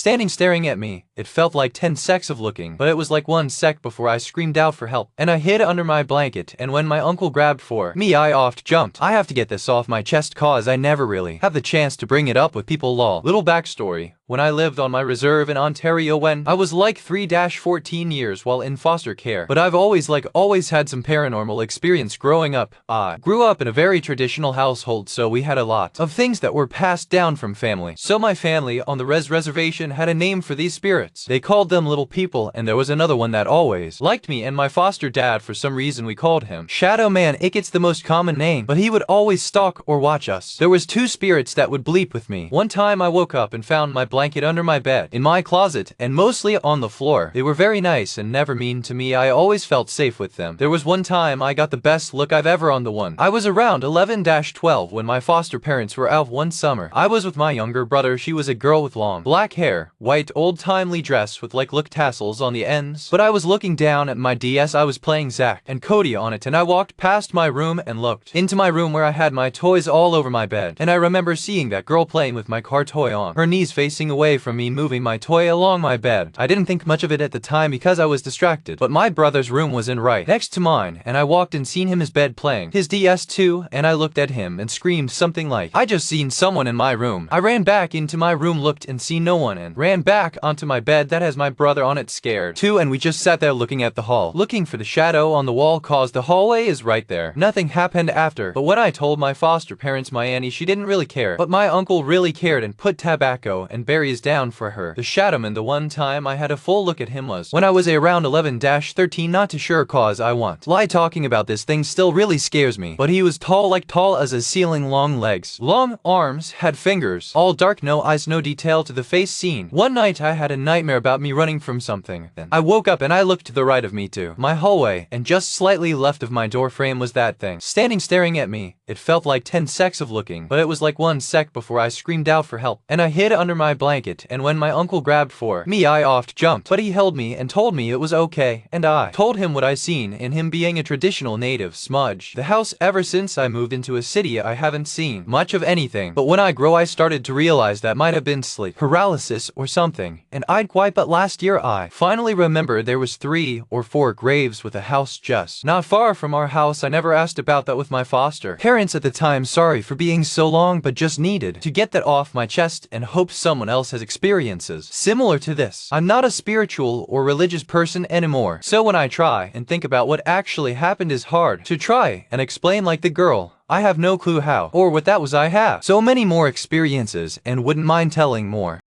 standing staring at me. It felt like 10 secs of looking, but it was like 1 sec before I screamed out for help, and I hid under my blanket, and when my uncle grabbed for me I oft jumped. I have to get this off my chest cause I never really have the chance to bring it up with people lol. Little backstory. When I lived on my reserve in Ontario when I was like 3-14 years while in foster care, but I've always had some paranormal experience growing up. I grew up in a very traditional household, so we had a lot of things that were passed down from family. So my family on the reservation had a name for these spirits. They called them little people, and there was another one that always liked me and my foster dad. For some reason we called him Shadow Man. It's the most common name, but he would always stalk or watch us. There was 2 spirits that would bleep with me. One time I woke up and found my blanket under my bed, in my closet, and mostly on the floor. They were very nice and never mean to me. I always felt safe with them. There was one time I got the best look I've ever on the one. I was around 11-12 when my foster parents were out one summer. I was with my younger brother. She was a girl with long black hair, white old-timely dress with look tassels on the ends. But I was looking down at my DS. I was playing Zack and Cody on it, and I walked past my room and looked into my room where I had my toys all over my bed. And I remember seeing that girl playing with my car toy on her knees facing away from me, moving my toy along my bed. I didn't think much of it at the time because I was distracted, but my brother's room was in right next to mine, and I walked and seen him his bed playing his DS too, and I looked at him and screamed something like, "I just seen someone in my room." I ran back into my room, looked and seen no one, and ran back onto my bed that has my brother on it scared too, and we just sat there looking at the hall, looking for the shadow on the wall cause the hallway is right there. Nothing happened after, but when I told my foster parents, my auntie, she didn't really care, but my uncle really cared and put tobacco and berries down for her. The Shadowman, the one time I had a full look at him was when I was around 11-13, not too sure cause I want lie talking about this thing still really scares me, but he was tall as a ceiling, long legs, long arms, had fingers, all dark, no eyes, no detail to the face seen. One night I had a nightmare about me running from something. Then I woke up and I looked to the right of me to my hallway, and just slightly left of my door frame was that thing, standing staring at me. It felt like 10 secs of looking, but it was like 1 sec before I screamed out for help, and I hid under my blanket, and when my uncle grabbed for me I oft jumped, but he held me and told me it was okay, and I told him what I seen in him being a traditional native smudge. The house ever since I moved into a city I haven't seen much of anything, but when I grow I started to realize that might have been sleep paralysis or something, and I'd quite, but last year I finally remembered there was 3 or 4 graves with a house just not far from our house. I never asked about that with my foster parents at the time. Sorry for being so long, but just needed to get that off my chest and hope someone else has experiences similar to this. I'm not a spiritual or religious person anymore, so when I try and think about what actually happened is hard to try and explain like the girl. I have no clue how or what that was. I have so many more experiences and wouldn't mind telling more.